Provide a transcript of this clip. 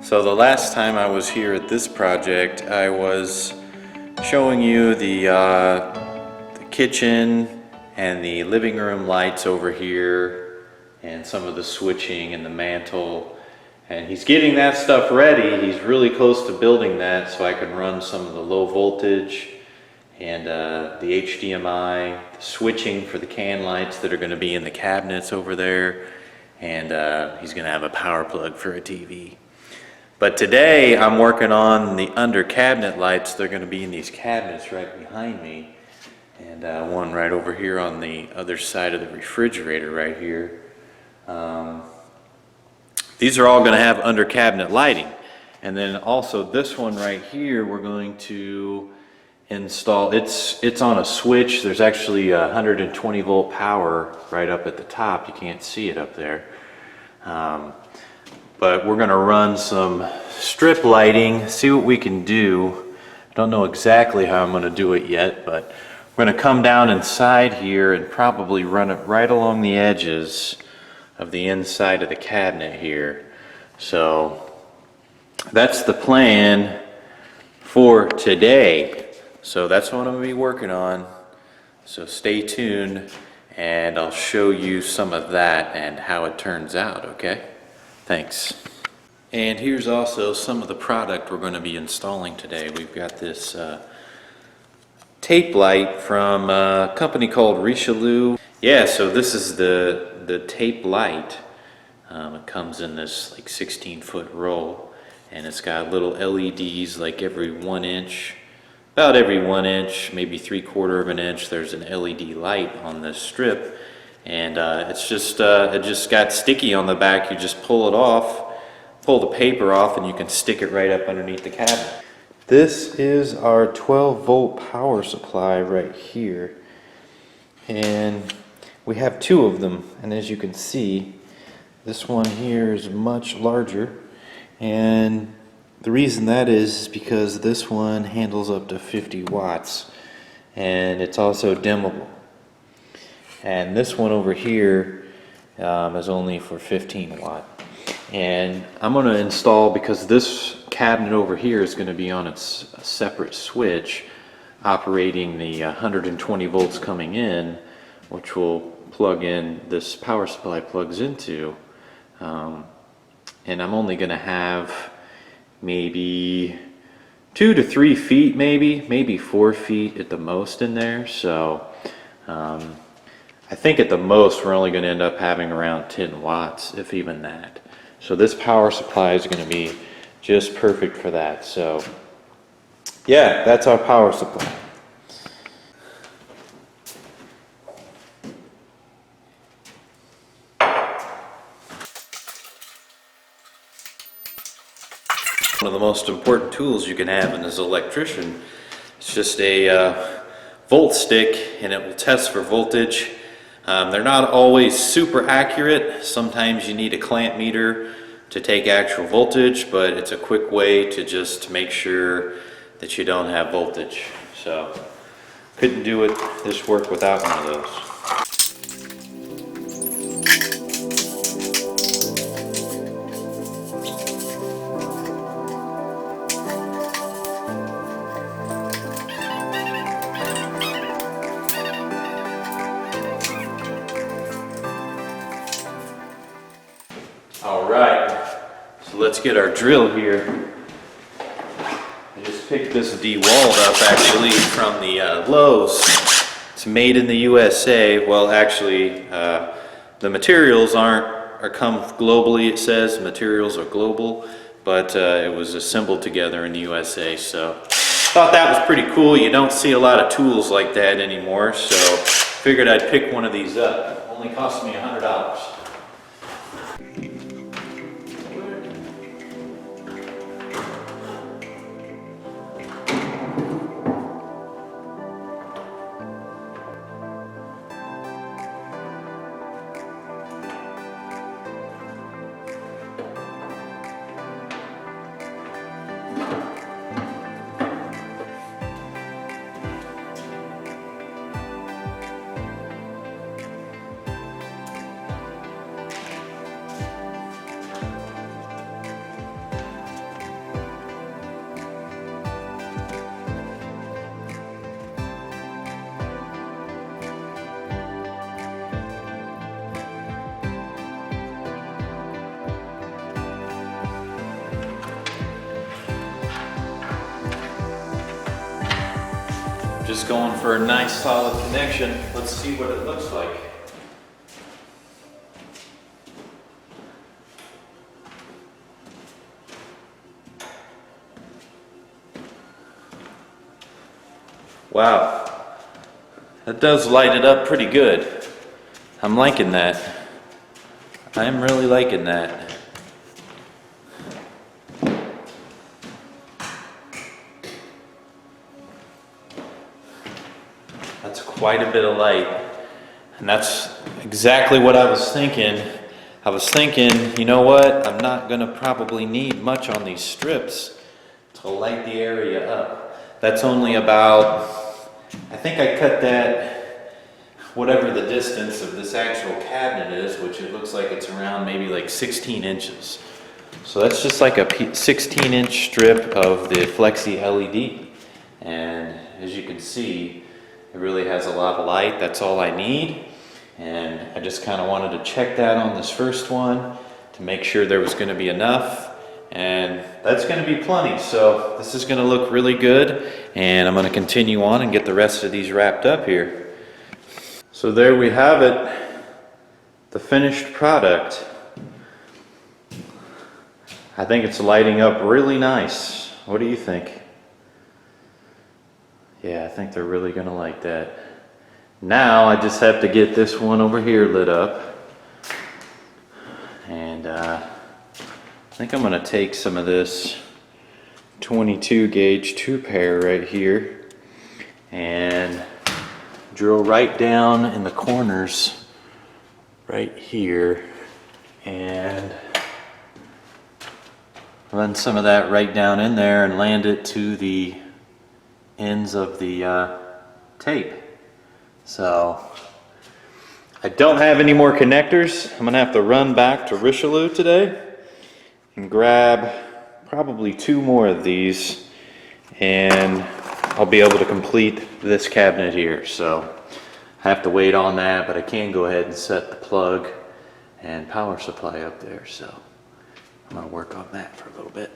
So the last time I was here at this project, I was showing you the kitchen and the living room lights over here and some of the switching and the mantle. And he's getting that stuff ready. He's really close to building that so I can run some of the low voltage and the HDMI, the switching for the can lights that are going to be in the cabinets over there. And he's going to have a power plug for a TV. But today I'm working on the under cabinet lights. They're going to be in these cabinets right behind me, and one right over here on the other side of the refrigerator right here. These are all going to have under cabinet lighting, and then also this one right here we're going to install. It's on a switch. There's actually 120 volt power right up at the top. You can't see it up there. But we're going to run some strip lighting, see what we can do. I don't know exactly how I'm going to do it yet, but we're going to come down inside here and probably run it right along the edges of the inside of the cabinet here. So that's the plan for today. So that's what I'm going to be working on. So stay tuned and I'll show you some of that and how it turns out, okay? Thanks. And here's also some of the product we're going to be installing today. We've got this tape light from a company called Richelieu. Yeah, so this is the tape light. It comes in this like 16-foot roll, and it's got little LEDs like every 1 inch, about every 1 inch, maybe 3/4 of an inch. There's an LED light on this strip. And it just got sticky on the back. You just pull it off, pull the paper off, and you can stick it right up underneath the cabinet. This is our 12 volt power supply right here. And we have two of them. And as you can see, this one here is much larger. And the reason that is because this one handles up to 50 watts. And it's also dimmable. And this one over here is only for 15 watt. And I'm going to install, because this cabinet over here is going to be on its separate switch operating the 120 volts coming in, which will plug in, this power supply plugs into. And I'm only going to have maybe 2 to 3 feet, maybe 4 feet at the most in there. So I think at the most we're only going to end up having around 10 watts, if even that. So this power supply is going to be just perfect for that. So yeah, that's our power supply. One of the most important tools you can have in as an electrician is just a volt stick, and it will test for voltage. They're not always super accurate. Sometimes you need a clamp meter to take actual voltage, but it's a quick way to just make sure that you don't have voltage. So couldn't do this work without one of those. Alright, so let's get our drill here. I just picked this dewalled up actually from the Lowe's. It's made in the USA. Well, actually, the materials are come globally, it says. Materials are global, but it was assembled together in the USA. So thought that was pretty cool. You don't see a lot of tools like that anymore, so figured I'd pick one of these up. Only cost me $100. Just going for a nice solid connection. Let's see what it looks like. Wow, that does light it up pretty good. I'm liking that. I'm really liking that. That's quite a bit of light. And that's exactly what I was thinking. I was thinking, you know what? I'm not gonna probably need much on these strips to light the area up. That's only about, I think I cut that, whatever the distance of this actual cabinet is, which it looks like it's around maybe like 16 inches. So that's just like a 16-inch strip of the Flexy LED. And as you can see, it really has a lot of light. That's all I need. And I just kind of wanted to check that on this first one to make sure there was going to be enough. And that's going to be plenty. So this is going to look really good. And I'm going to continue on and get the rest of these wrapped up here. So there we have it. The finished product. I think it's lighting up really nice. What do you think? Yeah, I think they're really going to like that. Now I just have to get this one over here lit up. And I think I'm going to take some of this 22 gauge 2-pair right here and drill right down in the corners right here and run some of that right down in there and land it to the ends of the tape. So I don't have any more connectors. I'm gonna have to run back to Richelieu today and grab probably 2 more of these and I'll be able to complete this cabinet here. So I have to wait on that, but I can go ahead and set the plug and power supply up there. So I'm gonna work on that for a little bit.